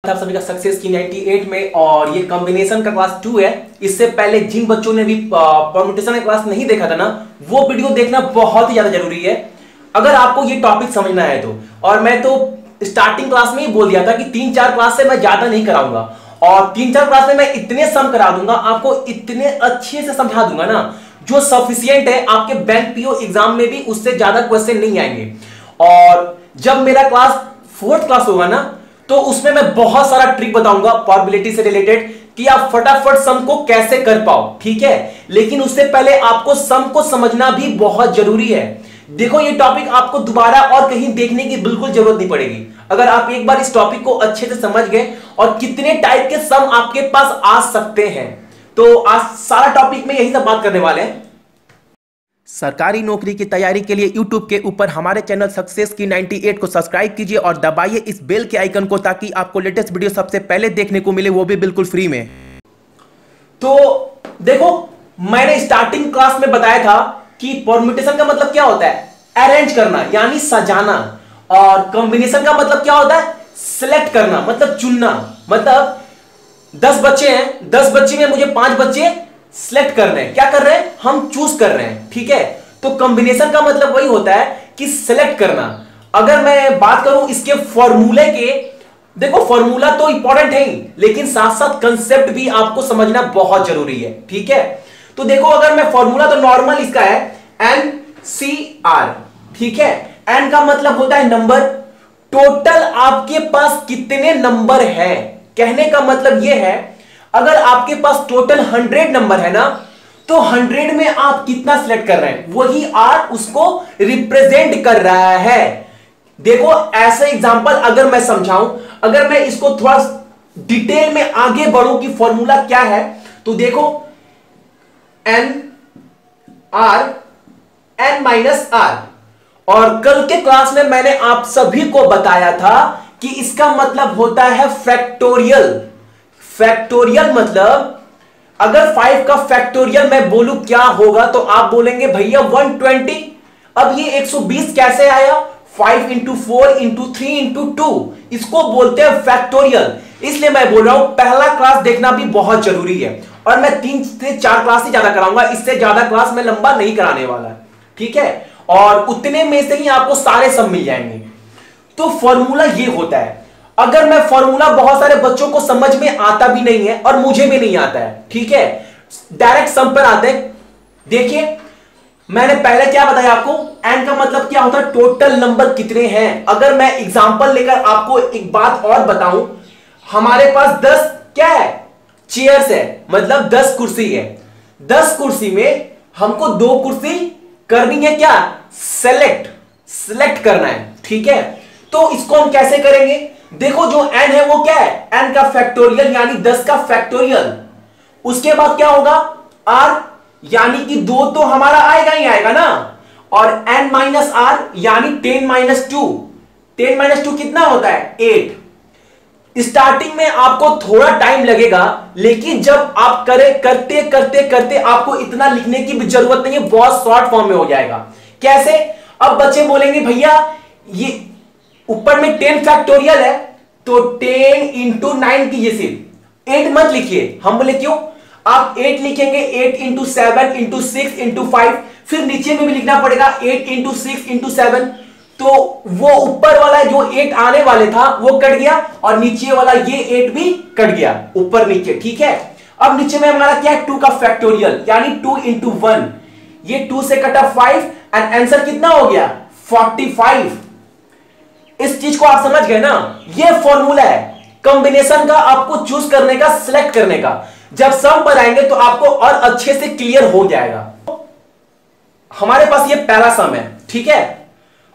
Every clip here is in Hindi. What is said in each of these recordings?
आप सभी का सक्सेस की 98 में। और ये कॉम्बिनेशन का क्लास 2 है। इससे पहले जिन बच्चों ने भी परम्यूटेशन का क्लास नहीं देखा था ना, वो वीडियो देखना बहुत ही ज्यादा जरूरी है अगर आपको ये टॉपिक समझना है तो। और मैं तो स्टार्टिंग क्लास में ही बोल दिया था कि 3-4 क्लास से मैं ज्यादा नहीं कराऊंगा, और 3-4 क्लास में मैं इतने सम करा दूंगा, आपको इतने अच्छे से समझा दूंगा ना, जो सफिशियंट है आपके बैंक पीओ एग्जाम में भी उससे ज्यादा क्वेश्चन नहीं आएंगे। और जब मेरा क्लास 4th क्लास होगा ना, तो उसमें मैं बहुत सारा ट्रिक बताऊंगा प्रोबेबिलिटी से रिलेटेड कि आप फटाफट सम को कैसे कर पाओ, ठीक है। लेकिन उससे पहले आपको सम को समझना भी बहुत जरूरी है। देखो, ये टॉपिक आपको दोबारा और कहीं देखने की बिल्कुल जरूरत नहीं पड़ेगी अगर आप एक बार इस टॉपिक को अच्छे से समझ गए और कितने टाइप के सम आपके पास आ सकते हैं। तो आज सारा टॉपिक में यही सब बात करने वाले हैं। सरकारी नौकरी की तैयारी के लिए YouTube के ऊपर हमारे चैनल सक्सेस की 98 को सब्सक्राइब कीजिए और दबाइए इस बेल के आइकन को, ताकि आपको लेटेस्ट वीडियो सबसे पहले देखने को मिले, वो भी बिल्कुल फ्री में। तो देखो, मैंने स्टार्टिंग क्लास में बताया था कि परम्यूटेशन का मतलब क्या होता है, अरेंज करना यानी सजाना। और कॉम्बिनेशन का मतलब क्या होता है, सिलेक्ट करना मतलब चुनना। मतलब 10 बच्चे हैं, 10 बच्चे में मुझे 5 बच्चे सिलेक्ट कर रहे हैं। क्या कर रहे हैं, हम चूज कर रहे हैं, ठीक है। तो कॉम्बिनेशन का मतलब वही होता है कि सिलेक्ट करना। अगर मैं बात करूं इसके फॉर्मूले के, देखो फॉर्मूला तो इंपॉर्टेंट है ही, लेकिन साथ साथ कंसेप्ट भी आपको समझना बहुत जरूरी है, ठीक है। तो देखो, अगर मैं फॉर्मूला, तो नॉर्मल इसका है NCR, ठीक है। N का मतलब होता है नंबर। टोटल आपके पास कितने नंबर है, कहने का मतलब यह है, अगर आपके पास टोटल 100 नंबर है ना, तो 100 में आप कितना सिलेक्ट कर रहे हैं, वही R उसको रिप्रेजेंट कर रहा है। देखो, ऐसे एग्जांपल अगर मैं समझाऊं, अगर मैं इसको थोड़ा डिटेल में आगे बढ़ूं कि फॉर्मूला क्या है, तो देखो NR N-R। और कल के क्लास में मैंने आप सभी को बताया था कि इसका मतलब होता है फैक्टोरियल। फैक्टोरियल मतलब अगर 5 का फैक्टोरियल मैं बोलूं क्या होगा, तो आप बोलेंगे भैया 120। अब ये 120 कैसे आया, 5 इंटू 4 इंटू 3 इंटू 2, इसको बोलते हैं फैक्टोरियल। इसलिए मैं बोल रहा हूं पहला क्लास देखना भी बहुत जरूरी है। और मैं 3 से 4 क्लास ही ज्यादा कराऊंगा, इससे ज्यादा क्लास में लंबा नहीं कराने वाला, ठीक है। और उतने में से ही आपको सारे सब मिल जाएंगे। तो फॉर्मूला ये होता है। अगर मैं फॉर्मूला, बहुत सारे बच्चों को समझ में आता भी नहीं है और मुझे भी नहीं आता है, ठीक है, डायरेक्ट सम पर आते हैं। देखिए, मैंने पहले क्या बताया आपको, एन का मतलब क्या होता है, टोटल नंबर कितने हैं। अगर मैं एग्जांपल लेकर आपको एक बात और बताऊं, हमारे पास 10 क्या है, चेयर्स है, मतलब 10 कुर्सी है। 10 कुर्सी में हमको 2 कुर्सी करनी है, क्या, सिलेक्ट करना है, ठीक है। तो इसको हम कैसे करेंगे, देखो जो n है वो क्या है, n का फैक्टोरियल यानी 10 का फैक्टोरियल। उसके बाद क्या होगा, r यानी कि 2 तो हमारा आएगा ही आएगा ना, और n माइनस r यानी 10 माइनस 2। 10 माइनस 2 कितना होता है, 8। स्टार्टिंग में आपको थोड़ा टाइम लगेगा, लेकिन जब आप करते करते करते आपको इतना लिखने की भी जरूरत नहीं है, बहुत शॉर्ट फॉर्म में हो जाएगा। कैसे, अब बच्चे बोलेंगे भैया ये ऊपर में 10 फैक्टोरियल है, तो 10 इंटू 9 कीजिए, सिर्फ 8 मत लिखिए। हम बोले क्यों, आप 8 लिखेंगे, 8 इंटू 7 इंटू 6 इंटू 5, फिर नीचे में भी लिखना पड़ेगा 8 इंटू 6 इंटू 7। तो वो ऊपर वाला जो 8 आने वाले था वो कट गया, और नीचे वाला ये 8 भी कट गया, ऊपर नीचे, ठीक है। अब नीचे में हमारा क्या है, 2 का फैक्टोरियल यानी 2 इंटू 1, ये 2 से कटा 5, एंड आंसर कितना हो गया, 45। इस चीज को आप समझ गए ना, ये फॉर्मूला है कॉम्बिनेशन का, आपको चूज करने का, सिलेक्ट करने का। जब सम पर आएंगे तो आपको और अच्छे से क्लियर हो जाएगा। हमारे पास ये पहला सम है, ठीक है,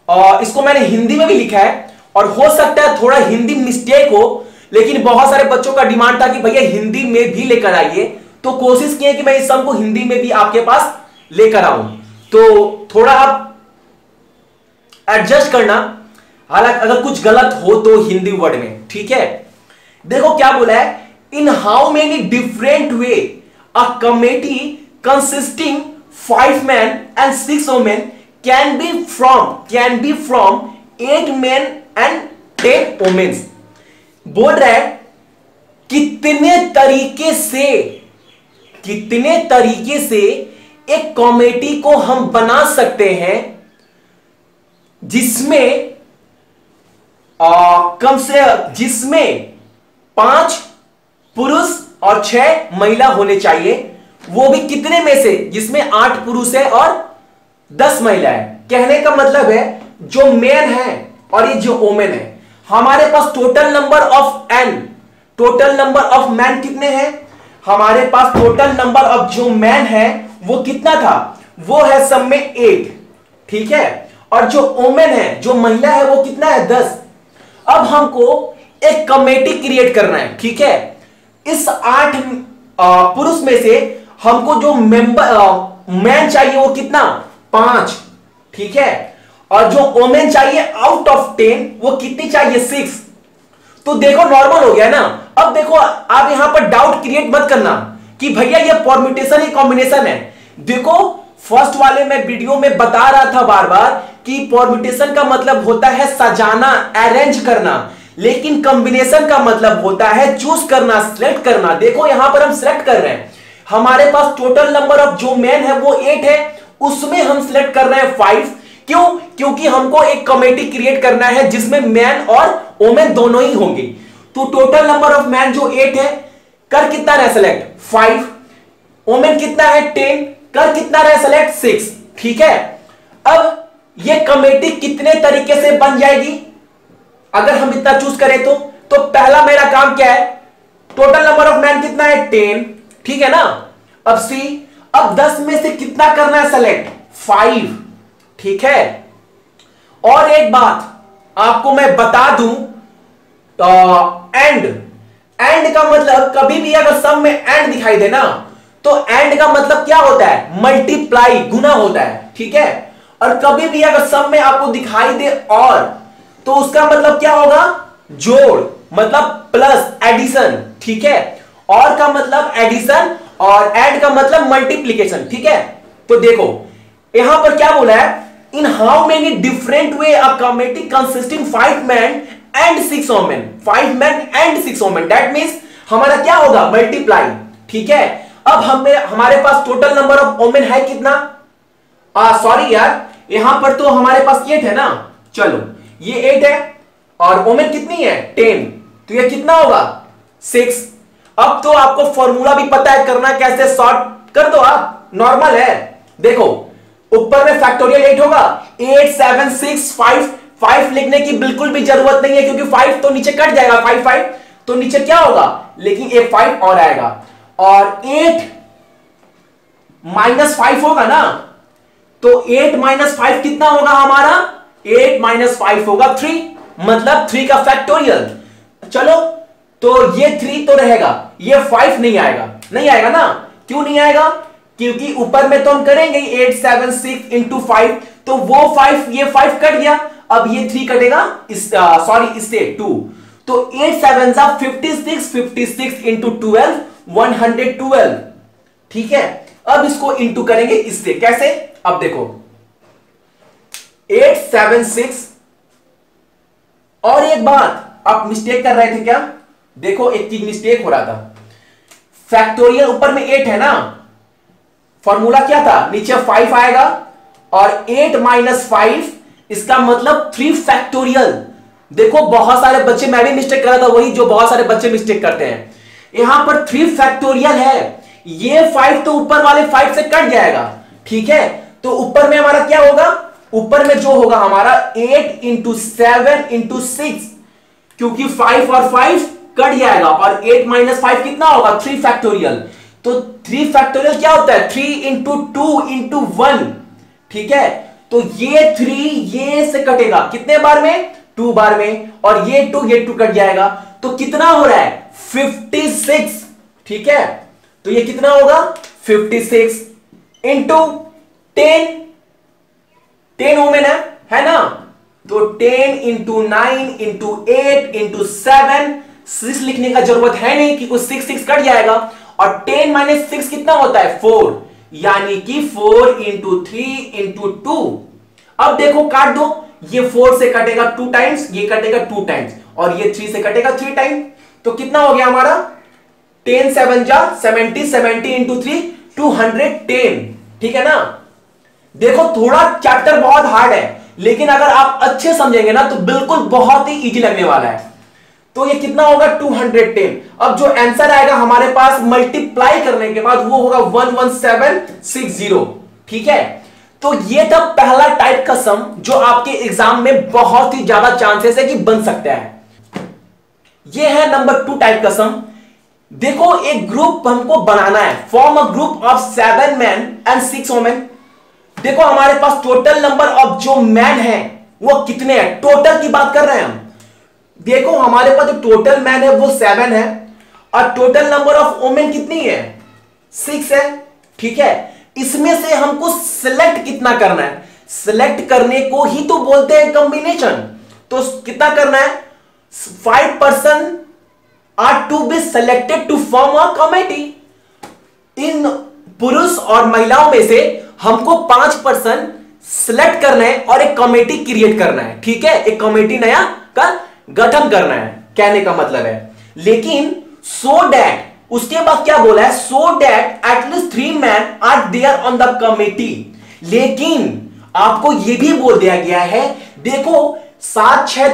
और इसको मैंने हिंदी में भी लिखा है, और हो सकता है थोड़ा हिंदी मिस्टेक हो, लेकिन बहुत सारे बच्चों का डिमांड था कि भैया हिंदी में भी लेकर आइए, तो कोशिश किए कि मैं इस सम को हिंदी में भी आपके पास लेकर आऊं। तो थोड़ा आप एडजस्ट करना, हालांकि अगर कुछ गलत हो तो हिंदी वर्ड में, ठीक है। देखो क्या बोला है, in how many different way a committee consisting 5 men and 6 women can be from 8 men and 10 women। बोल रहा है कितने तरीके से एक कॉमेडी को हम बना सकते हैं जिसमें 5 पुरुष और 6 महिला होने चाहिए, वो भी कितने में से, जिसमें 8 पुरुष है और 10 महिला है। कहने का मतलब है जो मैन है और ये जो वोमेन है, हमारे पास टोटल नंबर ऑफ मैन कितने हैं? हमारे पास टोटल नंबर ऑफ जो मैन है वो कितना था? वो है सब में 8, ठीक है। और जो वोमेन है, जो महिला है, वो कितना है? 10। अब हमको एक कमेटी क्रिएट करना है, ठीक है। इस 8 पुरुष में से हमको जो मैन चाहिए वो कितना? 5, ठीक है। और जो वोमेन चाहिए आउट ऑफ 10 वो कितनी चाहिए? 6। तो देखो नॉर्मल हो गया ना। अब देखो आप यहां पर डाउट क्रिएट मत करना कि भैया ये परम्यूटेशन ही कॉम्बिनेशन है। देखो फर्स्ट वाले में वीडियो में बता रहा था बार बार कि परम्यूटेशन का मतलब होता है सजाना, अरेंज करना, लेकिन कॉम्बिनेशन का मतलब होता है चूज करना, सिलेक्ट करना। देखो यहां पर हम सिलेक्ट कर रहे हैं, हमारे पास टोटल नंबर ऑफ जो मैन है वो 8 है, उसमें हम सिलेक्ट कर रहे हैं 5। क्यों? क्योंकि हमको एक कमेटी क्रिएट करना है जिसमें मैन और वोमेन दोनों ही होंगे। तो टोटल नंबर ऑफ मैन जो 8 है, कर कितना रहे सेलेक्ट? 5। वोमेन कितना है? 10। कर कितना रहे सेलेक्ट? 6, ठीक है। अब ये कमेटी कितने तरीके से बन जाएगी अगर हम इतना चूज करें तो पहला मेरा काम क्या है? टोटल नंबर ऑफ मैन कितना है? 10, ठीक है ना। अब सी, अब 10 में से कितना करना है सेलेक्ट? 5, ठीक है। और एक बात आपको मैं बता दूं, एंड का मतलब कभी भी अगर सब में एंड दिखाई दे ना, तो एंड का मतलब क्या होता है? मल्टीप्लाई, गुना होता है, ठीक है। और कभी भी अगर सब में आपको दिखाई दे और, तो उसका मतलब क्या होगा? जोड़, मतलब प्लस, एडिशन, ठीक है। और का मतलब एडिशन और ऐड का मतलब मल्टीप्लीकेशन, ठीक है। तो देखो यहां पर क्या बोला है? In how many different way a committee consisting 5 man and 6 women, 5 man and 6 women, that means हमारा क्या होगा? मल्टीप्लाई, ठीक है। अब हमारे पास टोटल नंबर ऑफ वोमेन है कितना? सॉरी यार, यहां पर तो हमारे पास 8 है ना। चलो ये 8 है और वोमेन कितनी है? 10, तो ये कितना होगा? 6। अब तो आपको फॉर्मूला भी पता है, करना कैसे, शॉर्ट कर दो आप, नॉर्मल है। देखो ऊपर में फैक्टोरियल 8 होगा, 8 7 6 5 लिखने की बिल्कुल भी जरूरत नहीं है, क्योंकि 5 तो नीचे कट जाएगा, 5 तो नीचे क्या होगा? लेकिन एक 5 और आएगा, और 8 -5 होगा ना, तो 8 -5 कितना होगा हमारा? 8 -5 होगा 3, मतलब 3 का फैक्टोरियल। चलो तो ये 3 तो रहेगा, ये 5 नहीं आएगा ना। क्यों नहीं आएगा? क्योंकि ऊपर में तो हम करेंगे 8 7 6 इंटू 5, तो वो 5, ये 5 कट गया, अब ये 3 कटेगा, इससे 2, तो 8 7 56, 56 इंटू 12 112, ठीक है। अब इसको इंटू करेंगे इससे, कैसे? अब देखो 8 7 6, और एक बात आप मिस्टेक कर रहे थे क्या? देखो एक चीज मिस्टेक हो रहा था, फैक्टोरियल ऊपर में 8 है ना, फॉर्मूला क्या था? नीचे 5 आएगा और 8 -5 इसका मतलब 3 फैक्टोरियल। देखो बहुत सारे बच्चे, मैं भी मिस्टेक कर रहा था, वही जो बहुत सारे बच्चे मिस्टेक करते हैं। यहां पर 3 फैक्टोरियल है, ये 5 तो ऊपर वाले 5 से कट जाएगा, ठीक है। तो ऊपर में हमारा क्या होगा? ऊपर में जो होगा हमारा 8 × 7 × 6, क्योंकि 5 और 5 कट जाएगा, और 8 -5 कितना होगा? 3 फैक्टोरियल। तो 3 फैक्टोरियल क्या होता है? 3 × 2 × 1, ठीक है। तो ये 3 ये से कटेगा कितने बार में? 2 बार में, और ये 2 कट जाएगा, तो कितना हो रहा है? 56, ठीक है। तो ये कितना होगा? 56 इंटू 10 वोमेन है ना, तो 10 × 9 × 8 × 7, 6 लिखने का जरूरत है नहीं कि कुछ 6 कट जाएगा, और 10 - 6 कितना होता है? 4, यानी कि 4 × 3 × 2। अब देखो काट दो, ये 4 से कटेगा 2 टाइम्स, ये कटेगा 2 टाइम्स, और ये 3 से कटेगा 3 टाइम, तो कितना हो गया हमारा 10 7 जा 70, 70 इंटू 3 210। ठीक है ना। देखो थोड़ा चैप्टर बहुत हार्ड है, लेकिन अगर आप अच्छे समझेंगे ना तो बिल्कुल बहुत ही इजी लगने वाला है। तो ये कितना होगा 210। अब जो आंसर आएगा हमारे पास मल्टीप्लाई करने के बाद वो होगा 11760। ठीक है। तो ये था पहला टाइप का सम जो आपके एग्जाम में बहुत ही ज्यादा चांसेस है कि बन सकता है। ये है नंबर 2 टाइप का सम। देखो एक ग्रुप हमको बनाना है, form a group of 7 man and 6 women. देखो हमारे पास टोटल नंबर ऑफ जो मैन है वो कितने हैं, टोटल की बात कर रहे हैं हम। देखो हमारे पास जो टोटल मैन है वो 7 है और टोटल नंबर ऑफ वुमेन कितनी है 6 है। ठीक है। इसमें से हमको सिलेक्ट कितना करना है, सिलेक्ट करने को ही तो बोलते हैं कॉम्बिनेशन। तो कितना करना है 5 person are to be selected to form a committee. इन पुरुष और महिलाओं में से हमको 5 पर्सन सिलेक्ट करना है और एक कमेटी क्रिएट करना है। ठीक है। एक कमेटी नया का गठन करना है, कहने का मतलब है। लेकिन सो दैट उसके बाद क्या बोला है, so that at least 3 man are there on the committee. लेकिन आपको यह भी बोल दिया गया है, देखो 7 6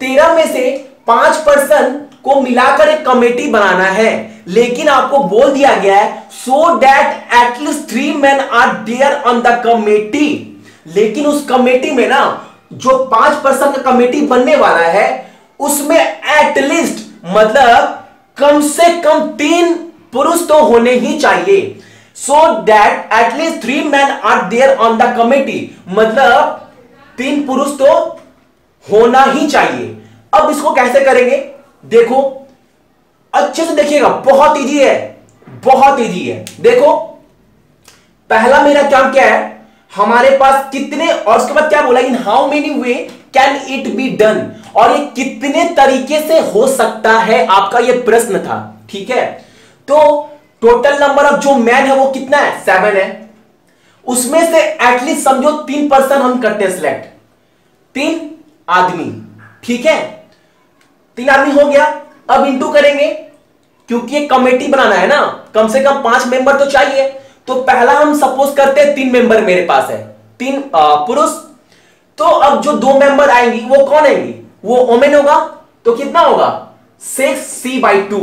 13 में से 5 पर्सन को मिलाकर एक कमेटी बनाना है। लेकिन आपको बोल दिया गया है so that at least 3 man are there on the committee. लेकिन उस कमेटी में ना जो 5 पर्सन का कमेटी बनने वाला है उसमें एटलीस्ट मतलब कम से कम 3 पुरुष तो होने ही चाहिए। So that at least 3 man are there on the committee, मतलब 3 पुरुष तो होना ही चाहिए। अब इसको कैसे करेंगे, देखो अच्छे से देखिएगा, बहुत इजी है, बहुत इजी है। देखो पहला मेरा काम क्या है, हमारे पास कितने, और उसके बाद क्या बोला, इन how many way can it be done, और ये कितने तरीके से हो सकता है, आपका ये प्रश्न था। ठीक है। तो टोटल नंबर ऑफ जो मैन है वो कितना है 7 है। उसमें से एटलीस्ट समझो 3 पर्सन हम करते हैं सिलेक्ट, 3 आदमी। ठीक है। 3 आदमी हो गया। अब इंटू करेंगे क्योंकि एक कमेटी बनाना है ना, कम से कम 5 मेंबर तो चाहिए। तो पहला हम सपोज करते हैं 3 मेंबर मेरे पास है, 3 पुरुष। तो अब जो 2 मेंबर आएंगी वो कौन आएंगी, वो वुमेन होगा। तो कितना होगा 6c/2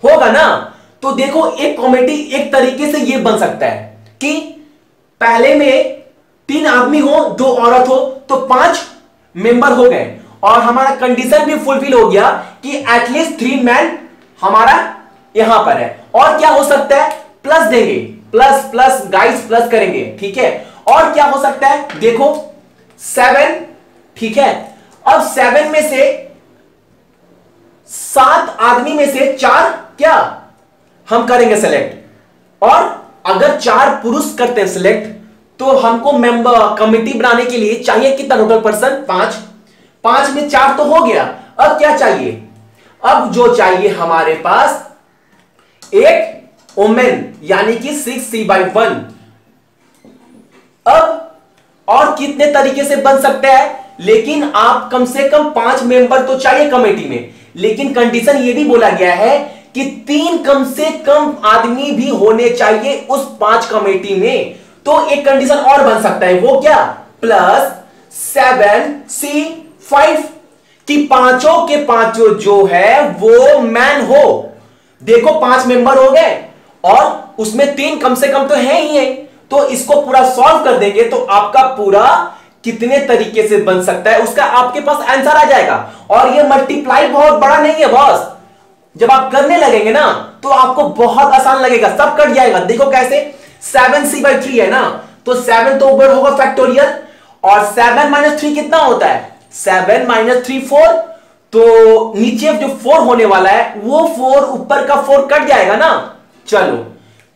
होगा ना। तो देखो एक कमेटी एक तरीके से ये बन सकता है कि पहले में 3 आदमी हो 2 औरत हो, तो 5 मेंबर हो गए और हमारा कंडीशन भी फुलफिल हो गया कि एटलीस्ट 3 मैन हमारा यहां पर है। और क्या हो सकता है, प्लस देंगे, प्लस प्लस गाइस प्लस करेंगे। ठीक है। और क्या हो सकता है, देखो 7। ठीक है। अब 7 में से 7 आदमी में से 4 क्या हम करेंगे सेलेक्ट, और अगर 4 पुरुष करते हैं सिलेक्ट तो हमको मेंबर कमिटी बनाने के लिए चाहिए कितना टोटल पर्सन 5। 5 में 4 तो हो गया। अब क्या चाहिए, अब जो चाहिए हमारे पास एक वुमेन, यानी कि 6c/1। अब और कितने तरीके से बन सकता है, लेकिन आप कम से कम 5 मेंबर तो चाहिए कमेटी में। लेकिन कंडीशन यह भी बोला गया है कि 3 कम से कम आदमी भी होने चाहिए उस 5 कमेटी में। तो एक कंडीशन और बन सकता है, वो क्या, +7c/5 कि पांचों के पांचों जो है वो मैन हो। देखो 5 मेंबर हो गए और उसमें 3 कम से कम तो है ही है। तो इसको पूरा सॉल्व कर देंगे तो आपका पूरा कितने तरीके से बन सकता है उसका आपके पास आंसर आ जाएगा। और ये मल्टीप्लाई बहुत बड़ा नहीं है बॉस, जब आप करने लगेंगे ना तो आपको बहुत आसान लगेगा, सब कट जाएगा। देखो कैसे, 7c/3 है ना, तो 7 तो ऊपर होगा फैक्टोरियल, और 7 - 3 कितना होता है, 7 - 3 4। तो नीचे जो 4 होने वाला है वो 4 ऊपर का 4 कट जाएगा ना। चलो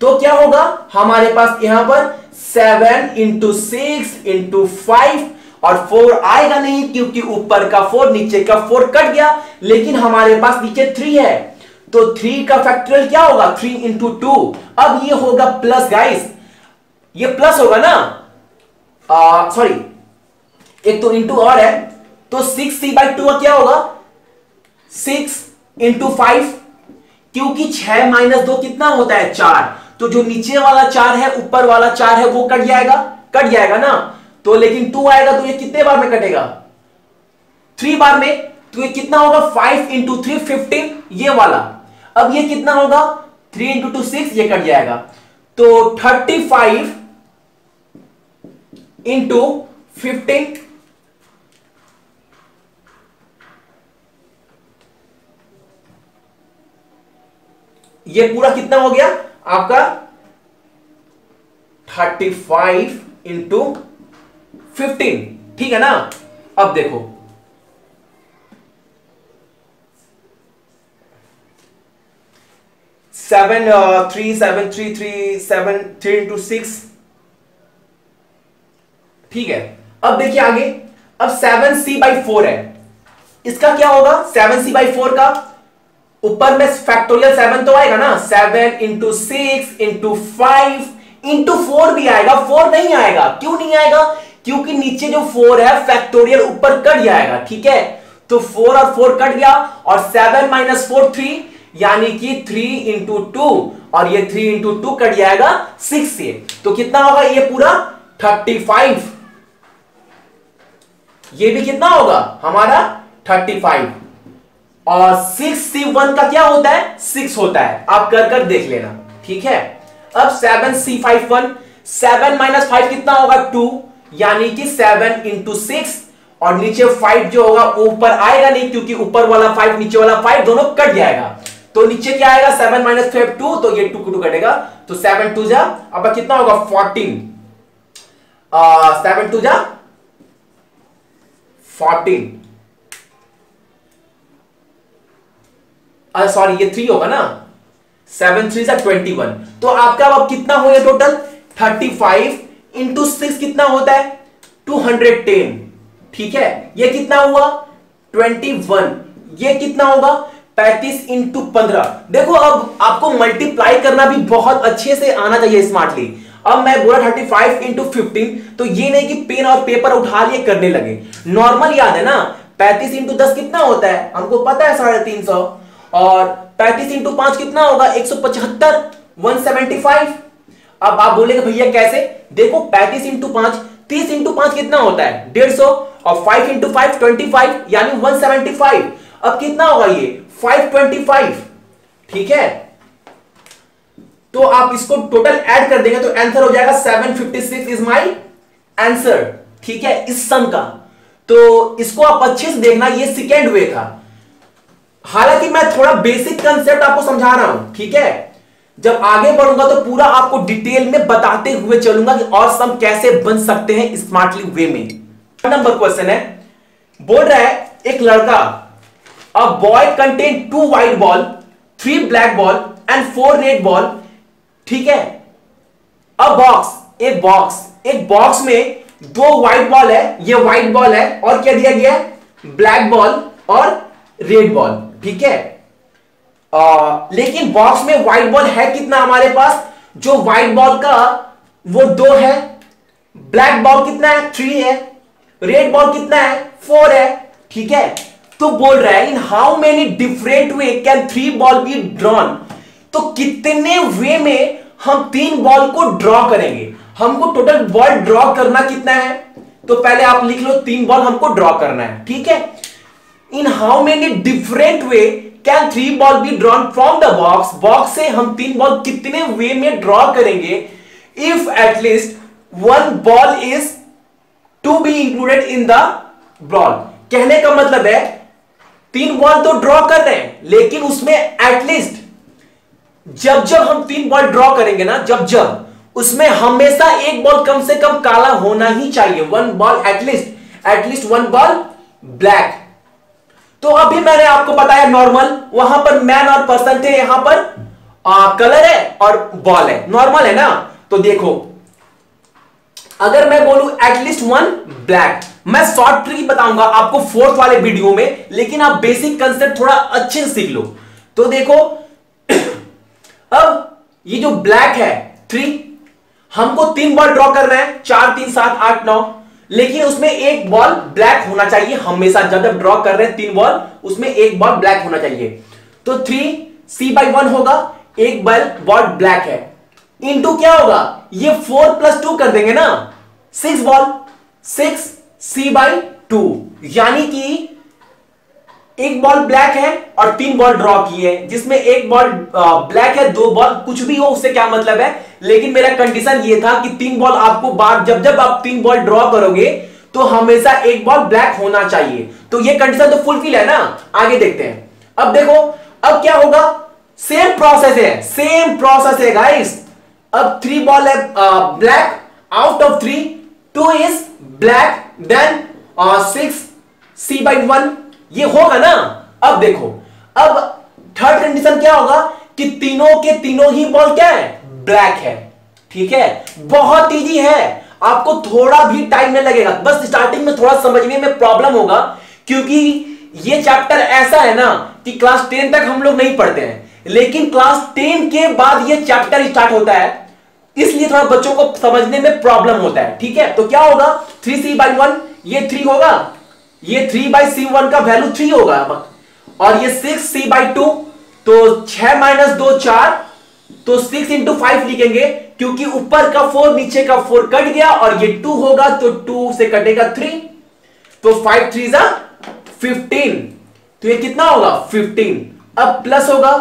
तो क्या होगा हमारे पास यहां पर 7 × 6 × 5, और 4 आएगा नहीं क्योंकि ऊपर का 4 नीचे का 4 कट गया। लेकिन हमारे पास नीचे 3 है, तो 3 का फैक्टोरियल क्या होगा 3 × 2। अब ये होगा प्लस गाइस, ये प्लस होगा ना, सॉरी एक तो इंटू और है, तो 6c/2 क्या होगा 6 इंटू 5, क्योंकि 6 माइनस 2 कितना होता है 4, तो जो नीचे वाला 4 है ऊपर वाला 4 है वो कट जाएगा ना। तो लेकिन 2 आएगा तो ये कितने बार में कटेगा, 3 बार में। तो ये कितना होगा 5 इंटू 3 15, ये वाला। अब ये कितना होगा 3 इंटू 2 6, ये कट जाएगा। तो 35 इंटू 15, ये पूरा कितना हो गया आपका 35 इंटू 15, ठीक है ना। अब देखो 7 3 7 3 3 7 3 इंटू 6, ठीक है। अब देखिए आगे, अब 7c/4 है, इसका क्या होगा 7c/4 का, ऊपर में फैक्टोरियल 7 तो आएगा ना, 7 इंटू 6 इंटू 5 इंटू 4 भी आएगा, 4 नहीं आएगा। क्यों नहीं आएगा, क्योंकि नीचे जो 4 है फैक्टोरियल ऊपर कट जाएगा, ठीक है। तो 4 और 4 कट गया, और 7 माइनस 4 3, यानी कि 3 इंटू 2, और ये 3 इंटू 2 कट जाएगा 6 से। तो कितना होगा ये पूरा 35, ये भी कितना होगा हमारा 35, और 6c1 का क्या होता है 6 होता है, आप कर देख लेना, ठीक है। अब 7c51, 7 माइनस 5 कितना होगा 2, यानी कि 7 इंटू 6, और नीचे 5 जो होगा ऊपर आएगा नहीं, क्योंकि ऊपर वाला 5 नीचे वाला 5 दोनों कट जाएगा। तो नीचे क्या आएगा 7 माइनस 5 2, तो ये 2 कटेगा, तो 7 2 जा, अब कितना होगा 14, 7 2 जा 14, सॉरी ये 3 होगा ना, 7 3 जा 21। तो आपका अब कितना हो गया टोटल 35 इंटू 6 कितना होता है 210, ठीक है। ये कितना हुआ 21, ये कितना होगा 35 इंटू 15। देखो अब आपको मल्टीप्लाई करना भी बहुत अच्छे से आना चाहिए स्मार्टली। अब मैं बोला 35 इंटू 15, तो ये नहीं कि पेन और पेपर उठा लिए करने लगे, नॉर्मल याद है ना। 35 इंटू 10 कितना होता है हमको पता है 350, और 35 इंटू 5 कितना होगा 175, 175। अब आप बोलेंगे भैया कैसे, देखो 35 इंटू 5, 30 इंटू 5 कितना होता है 150, और 5 इंटू 5 25, यानी 175। अब कितना होगा ये 525, ठीक है। तो आप इसको टोटल ऐड कर देंगे तो आंसर हो जाएगा 756 इज माई आंसर, ठीक है, इस सम का। तो इसको आप अच्छे से देखना, ये सेकेंड वे था। हालांकि मैं थोड़ा बेसिक कंसेप्ट आपको समझा रहा हूं, ठीक है। जब आगे बढ़ूंगा तो पूरा आपको डिटेल में बताते हुए चलूंगा कि और सम कैसे बन सकते हैं स्मार्टली वे में। नंबर क्वेश्चन है, बोल रहा है एक लड़का, a boy contain 2 white ball, 3 black ball and 4 red ball, ठीक है। एक बॉक्स में 2 व्हाइट बॉल है, ये व्हाइट बॉल है, और क्या दिया गया है ब्लैक बॉल और रेड बॉल, ठीक है। लेकिन बॉक्स में व्हाइट बॉल है कितना हमारे पास, जो व्हाइट बॉल का वो 2 है, ब्लैक बॉल कितना है 3 है, रेड बॉल कितना है 4 है, ठीक है। तो बोल रहा है in how many different way can 3 ball be drawn, तो कितने वे में हम 3 बॉल को ड्रॉ करेंगे। हमको टोटल बॉल ड्रॉ करना कितना है, तो पहले आप लिख लो 3 बॉल हमको ड्रॉ करना है, ठीक है। In how many different way can 3 ball be drawn from the box से हम 3 बॉल कितने वे में ड्रॉ करेंगे, if at least 1 ball is to be included in the ball. कहने का मतलब है 3 बॉल तो ड्रॉ कर रहे हैं, लेकिन उसमें एटलीस्ट जब हम 3 बॉल ड्रॉ करेंगे ना, जब उसमें हमेशा एक बॉल कम से कम काला होना ही चाहिए, 1 बॉल एटलीस्ट 1 बॉल ब्लैक। तो अभी मैंने आपको बताया नॉर्मल, वहां पर मैन और पर्सन थे, यहां पर कलर है और बॉल है, नॉर्मल है ना। तो देखो अगर मैं बोलूं एटलीस्ट 1 ब्लैक, मैं शॉर्ट ट्रिक बताऊंगा आपको 4th वाले वीडियो में, लेकिन आप बेसिक कंसेप्ट थोड़ा अच्छे से सीख लो। तो देखो अब ये जो ब्लैक है 3, हमको 3 बॉल ड्रॉ करना है, 4 3 7 8 9, लेकिन उसमें एक बॉल ब्लैक होना चाहिए हमेशा। जब ड्रॉ कर रहे हैं 3 बॉल, उसमें एक बॉल ब्लैक होना चाहिए। तो 3c/1 होगा, एक बॉल ब्लैक है, इंटू क्या होगा, ये 4 + 2 कर देंगे ना, 6 बॉल, 6c/2, यानी कि एक बॉल ब्लैक है और 3 बॉल ड्रॉ किए, जिसमें एक बॉल ब्लैक है, 2 बॉल, कुछ भी हो उससे क्या मतलब है, लेकिन मेरा कंडीशन ये था कि 3 बॉल आपको जब आप 3 बॉल ड्रॉ करोगे तो हमेशा एक बॉल ब्लैक होना चाहिए। तो ये कंडीशन तो फुलफिल है ना। आगे देखते हैं। अब देखो, अब क्या होगा, सेम प्रोसेस है गाइस। अब 3 बॉल है black, out of 3 2 is black, then 6c/1, ये होगा ना। अब देखो, अब थर्ड कंडीशन क्या होगा कि तीनों के तीनों ही बॉल क्या है, ब्लैक है। ठीक है, बहुत इजी है, आपको थोड़ा भी टाइम नहीं लगेगा, बस स्टार्टिंग में थोड़ा समझने में प्रॉब्लम होगा, क्योंकि ये चैप्टर ऐसा है ना कि क्लास 10 तक हम लोग नहीं पढ़ते हैं, लेकिन क्लास 10 के बाद ये चैप्टर स्टार्ट होता है, इसलिए थोड़ा बच्चों को समझने में प्रॉब्लम होता है। ठीक है, तो क्या होगा, 3c/1, ये 3 होगा, ये 3/c1 का वैल्यू 3 होगा, और ये 6c/2, तो 6 - 2 4, तो 6 × 5 लिखेंगे, क्योंकि ऊपर का 4 नीचे का 4 कट गया, और ये 2 होगा तो 2 से कटेगा 3, तो 5 3 = 15, तो ये कितना होगा 15। अब प्लस होगा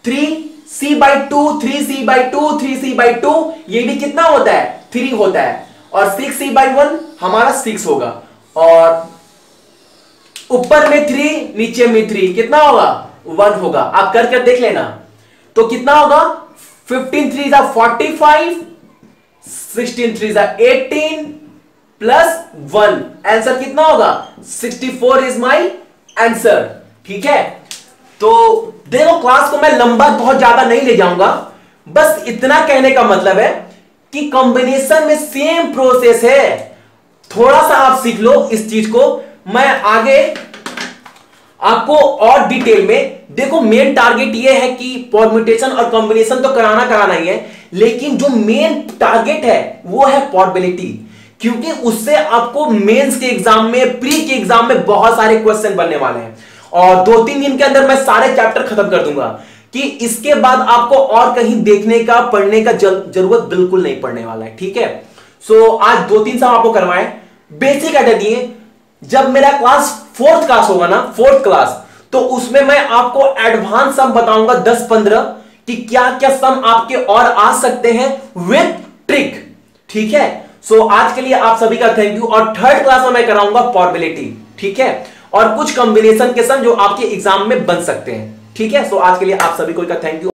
3c/2, 3c/2, 3c/2, ये भी कितना होता है, 3 होता है, और 6c/1 हमारा 6 होगा, और ऊपर में 3 नीचे में 3, कितना होगा 1 होगा। आप कर देख लेना, तो कितना होगा, 15 3 = 45, 16 3 = 18 प्लस 1, आंसर कितना होगा 64 इज माई आंसर। ठीक है, तो देखो क्लास को मैं लंबा बहुत ज्यादा नहीं ले जाऊंगा, बस इतना कहने का मतलब है कि कॉम्बिनेशन में सेम प्रोसेस है, थोड़ा सा आप सीख लो इस चीज को। मैं आगे आपको और डिटेल में, देखो मेन टारगेट ये है कि परम्यूटेशन और कॉम्बिनेशन तो कराना ही है, लेकिन जो मेन टारगेट है वो है प्रोबेबिलिटी, क्योंकि उससे आपको मेंस के एग्जाम में, प्री के एग्जाम में बहुत सारे क्वेश्चन बनने वाले हैं, और 2-3 दिन के अंदर मैं सारे चैप्टर खत्म कर दूंगा, कि इसके बाद आपको और कहीं देखने का, पढ़ने का जरूरत बिल्कुल नहीं पड़ने वाला है। ठीक है, सो आज 2-3 सम आपको करवाएं, बेसिक आइडिया दिए। जब मेरा क्लास 4th क्लास होगा ना, 4th क्लास, तो उसमें मैं आपको एडवांस सम बताऊंगा 10-15, कि क्या क्या सम आपके और आ सकते हैं विथ ट्रिक। ठीक है, सो आज के लिए आप सभी का थैंक यू, और 3rd क्लास में मैं कराऊंगा प्रोबेबिलिटी। ठीक है, और कुछ कॉम्बिनेशन के सम जो आपके एग्जाम में बन सकते हैं। ठीक है, सो आज के लिए आप सभी को का थैंक यू।